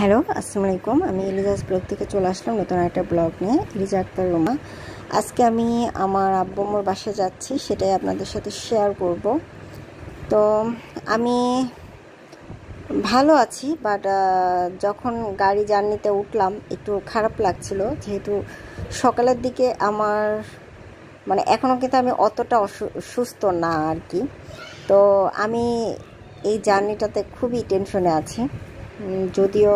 Hello, আসসালামু আলাইকুম। আমি এলিজাস ব্লগ থেকে চলে আসলাম নতুন একটা ব্লগ নিয়ে। এলিজা আক্তার রুমা। আজকে আমি আমার আব্বু আম্মুর বাসায় যাচ্ছি, সেটাই আপনাদের সাথে শেয়ার করব। তো আমি ভালো আছি, বাট যখন গাড়ি জার্নিতে উঠলাম একটু খারাপ লাগছিল, যেহেতু সকালের দিকে আমার এখনও কিন্তু আমি অতটা সুস্থ না আর কি। তো আমি এই জার্নিটাতে খুবই টেনশনে আছি। যদিও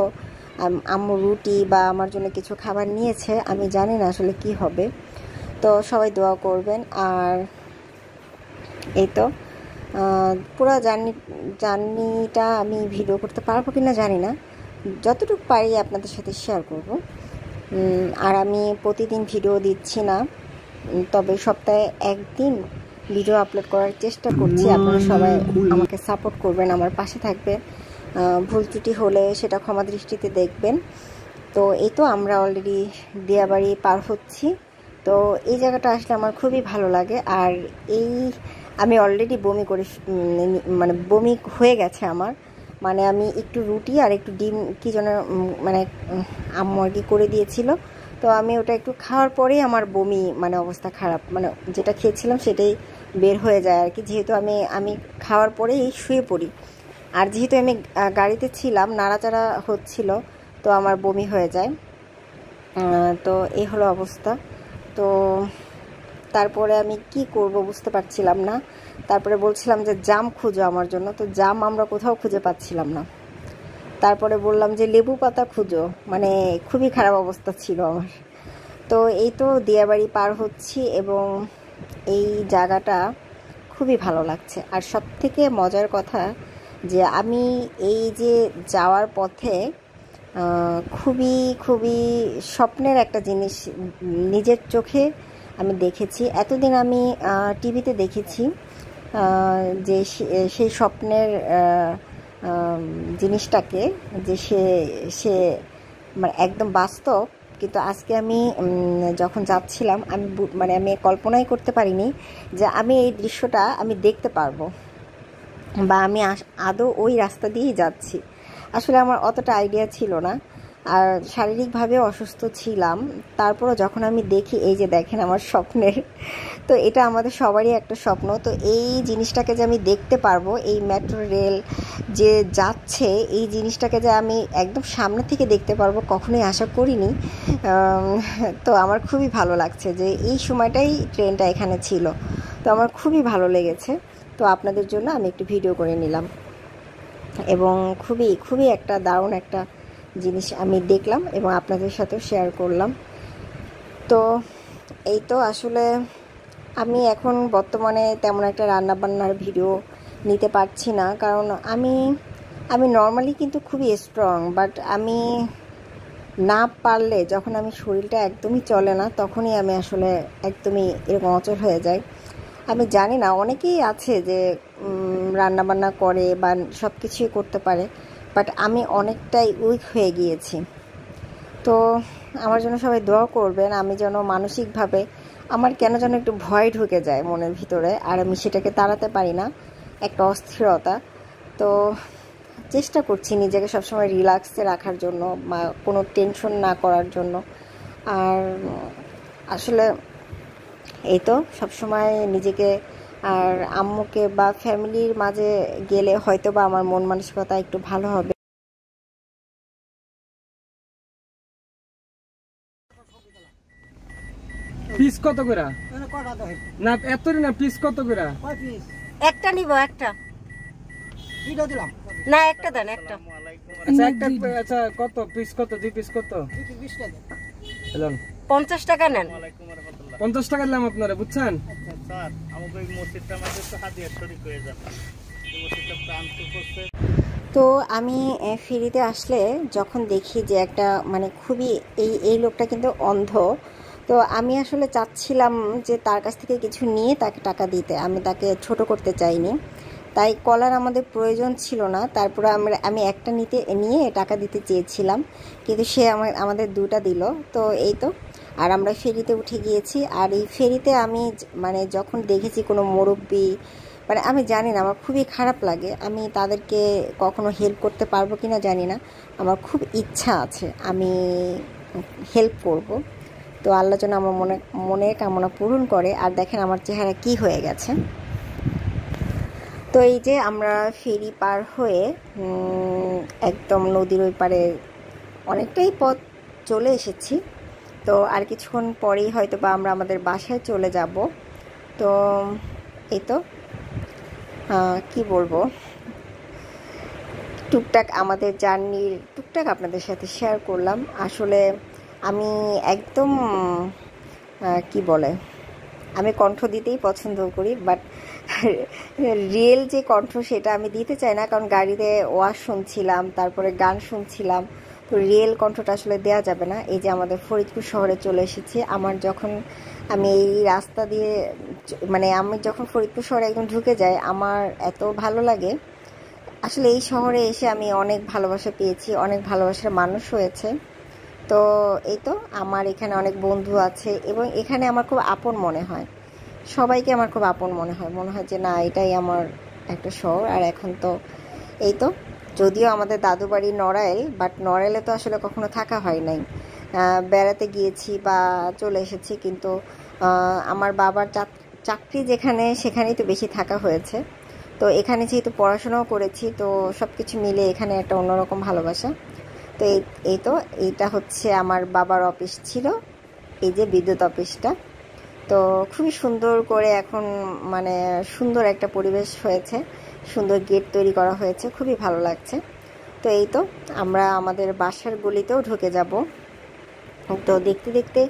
আম্মু রুটি বা আমার জন্য কিছু খাবার নিয়েছে, আমি জানি না আসলে কি হবে। তো সবাই দোয়া করবেন। আর এই তো পুরো জার্নিটা আমি ভিডিও করতে পারবো কি না জানি না, যতটুকু পারি আপনাদের সাথে শেয়ার করব। আর আমি প্রতিদিন ভিডিও দিচ্ছি না, তবে সপ্তাহে একদিন ভিডিও আপলোড করার চেষ্টা করছি। আপনারা সবাই আমাকে সাপোর্ট করবেন, আমার পাশে থাকবেন। ভুল ত্রুটি হলে সেটা ক্ষমা দৃষ্টিতে দেখবেন। তো এই তো আমরা অলরেডি দিয়াবাড়ি পার হচ্ছি। তো এই জায়গাটা আসলে আমার খুবই ভালো লাগে। আর আমি অলরেডি বমি করে বমি হয়ে গেছে আমার। আমি একটু রুটি আর একটু ডিম কি যেন আম্মু আর কি করে দিয়েছিল। তো আমি ওটা একটু খাওয়ার পরেই আমার বমি অবস্থা খারাপ, যেটা খেয়েছিলাম সেটাই বের হয়ে যায় আর কি। যেহেতু আমি খাওয়ার পরেই শুয়ে পড়ি, আর যেহেতু আমি গাড়িতে ছিলাম, নাড়াচাড়া হচ্ছিল, তো আমার বমি হয়ে যায়। তো এই হলো অবস্থা। তো তারপরে আমি কি করব বুঝতে পারছিলাম না। তারপরে বলছিলাম যে জাম খুঁজো আমার জন্য, তো জাম আমরা কোথাও খুঁজে পাচ্ছিলাম না। তারপরে বললাম যে লেবু পাতা খুঁজো, খুবই খারাপ অবস্থা ছিল আমার। তো এই তো দিয়াবাড়ি পার হচ্ছি এবং এই জায়গাটা খুবই ভালো লাগছে। আর সবথেকে মজার কথা যে আমি এই যে যাওয়ার পথে খুবই খুবই স্বপ্নের একটা জিনিস নিজের চোখে আমি দেখেছি। এতদিন আমি টিভিতে দেখেছি যে সেই স্বপ্নের জিনিসটাকে, যে সে একদম বাস্তব। কিন্তু আজকে আমি যখন যাচ্ছিলাম আমি কল্পনাই করতে পারিনি যে আমি এই দৃশ্যটা আমি দেখতে পারবো, বা আমি আদৌ ওই রাস্তা দিয়েই যাচ্ছি। আসলে আমার অতটা আইডিয়া ছিল না, আর শারীরিকভাবে অসুস্থ ছিলাম। তারপরও যখন আমি দেখি, এই যে দেখেন আমার স্বপ্নের, তো এটা আমাদের সবারই একটা স্বপ্ন। তো এই জিনিসটাকে যে আমি দেখতে পারবো, এই মেট্রো রেল যে যাচ্ছে, এই জিনিসটাকে যে আমি একদম সামনে থেকে দেখতে পারবো, কখনোই আশা করিনি। তো আমার খুবই ভালো লাগছে যে এই সময়টাই ট্রেনটা এখানে ছিল। তো আমার খুবই ভালো লেগেছে। তো আপনাদের জন্য আমি একটু ভিডিও করে নিলাম, এবং খুবই খুবই একটা দারুণ একটা জিনিস আমি দেখলাম এবং আপনাদের সাথেও শেয়ার করলাম। তো এই তো আসলে আমি এখন বর্তমানে তেমন একটা রান্নাবান্নার ভিডিও নিতে পারছি না, কারণ আমি নর্মালি কিন্তু খুবই স্ট্রং, বাট আমি না পারলে, যখন আমি শরীরটা একদমই চলে না, তখনই আমি আসলে একদমই এরকম অচল হয়ে যাই। আমি জানি না, অনেকেই আছে যে রান্নাবান্না করে বা সব কিছুই করতে পারে, বাট আমি অনেকটাই উইক হয়ে গিয়েছি। তো আমার জন্য সবাই দোয়া করবেন। আমি যেন মানসিকভাবে আমার কেন যেন একটু ভয় ঢুকে যায় মনের ভিতরে, আর আমি সেটাকে তাড়াতে পারি না, একটা অস্থিরতা। তো চেষ্টা করছি নিজেকে সবসময় রিল্যাক্সে রাখার জন্য, বা কোনো টেনশন না করার জন্য। আর আসলে এই তো সবসময় নিজেকে আর আম্মুকে বা ফ্যামিলির মাঝে গেলে হয়তো বা আমার মন মানসিকতা একটু ভালো হবে। পিস কত করে? না এতই না, পিস কত করে? একটা নিব, একটা না, একটা দেন, একটা। আচ্ছা একটা, আচ্ছা কত পিস, কত দুই পিস কত? 50 টাকা নেন। 50 টাকা দিলাম আপনারা, বুঝছেন? তো আমি ফেরিতে আসলে যখন দেখি যে একটা খুবই এই লোকটা কিন্তু অন্ধ। তো আমি আসলে চাচ্ছিলাম যে তার কাছ থেকে কিছু নিয়ে তাকে টাকা দিতে, আমি তাকে ছোট করতে চাইনি, তাই কলার আমাদের প্রয়োজন ছিল না। তারপরে আমি একটা নিয়ে টাকা দিতে চেয়েছিলাম, কিন্তু সে আমাদের দুটা দিল। তো এই তো, আর আমরা ফেরিতে উঠে গিয়েছি। আর এই ফেরিতে আমি যখন দেখেছি কোনো মুরব্বি মানে আমি জানি না, আমার খুবই খারাপ লাগে। আমি তাদেরকে কখনো হেল্প করতে পারবো কি না জানি না, আমার খুব ইচ্ছা আছে আমি হেল্প করব। তো আল্লাহ যেন আমার মনের কামনা পূরণ করে। আর দেখেন আমার চেহারা কি হয়ে গেছে। তো এই যে আমরা ফেরি পার হয়ে একদম নদীর ওই পারে অনেকটাই পথ চলে এসেছি। তো আর কিছুক্ষণ পরেই হয়তো বা আমরা আমাদের বাসায় চলে যাব। তো এই তো কি বলবো, টুকটাক আমাদের জার্নির টুকটাক আপনাদের সাথে শেয়ার করলাম। আসলে আমি একদম কি বলে, আমি কণ্ঠ দিতেই পছন্দ করি, বাট রিয়েল যে কণ্ঠ সেটা আমি দিতে চাই না, কারণ গাড়িতে ওয়াজ শুনছিলাম, তারপরে গান শুনছিলাম। তো রিয়েল কণ্ঠটা আসলে দেওয়া যাবে না। এই যে আমাদের ফরিদপুর শহরে চলে এসেছি। আমি এই রাস্তা দিয়ে মানে আমি যখন ফরিদপুর শহরে একদম ঢুকে যাই, আমার এত ভালো লাগে। আসলে এই শহরে এসে আমি অনেক ভালোবাসা পেয়েছি, অনেক ভালোবাসার মানুষ হয়েছে। তো এই তো আমার এখানে অনেক বন্ধু আছে এবং এখানে আমার খুব আপন মনে হয়, সবাইকে আমার খুব আপন মনে হয় যে না, এটাই আমার একটা শহর। আর এখন তো এই তো, যদিও আমাদের দাদু বাড়ি নড়াইল, বাট নড়াইলে তো আসলে কখনো থাকা হয় নাই, বেড়াতে গিয়েছি বা চলে এসেছি। কিন্তু আমার বাবার চাকরি যেখানে, সেখানেই তো বেশি থাকা হয়েছে। তো এখানে যেহেতু পড়াশোনাও করেছি, তো সব কিছু মিলে এখানে একটা অন্যরকম ভালোবাসা। তো এই তো এইটা হচ্ছে আমার বাবার অফিস ছিল, এই যে বিদ্যুৎ অফিসটা। তো খুবই সুন্দর করে এখন মানে সুন্দর একটা পরিবেশ হয়েছে, সুন্দর গেট তৈরি করা হয়েছে, খুবই ভালো লাগছে। তো এই তো আমরা আমাদের বাসার গলিতেও ঢুকে যাব। তো দেখতে দেখতে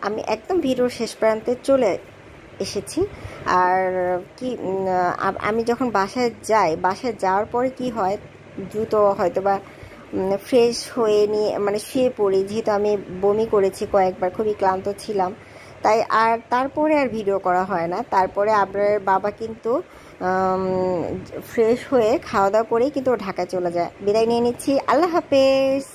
আমি একদম ভিডিওর শেষ প্রান্তে চলে এসেছি। আর কি আমি যখন বাসায় যাওয়ার পরে কি হয়, দ্রুত হয়তো বা ফ্রেশ হয়ে নিয়ে মানে শুয়ে পড়ি, যেহেতু আমি বমি করেছি কয়েকবার, খুবই ক্লান্ত ছিলাম, তাই আর তারপরে আর ভিডিও করা হয় না। তারপরে আপনার বাবা কিন্তু ফ্রেশ হয়ে খাওয়া দাওয়া করেই কিন্তু ঢাকায় চলে যায়। বিদায় নিয়ে নিচ্ছি, আল্লাহ হাফেজ।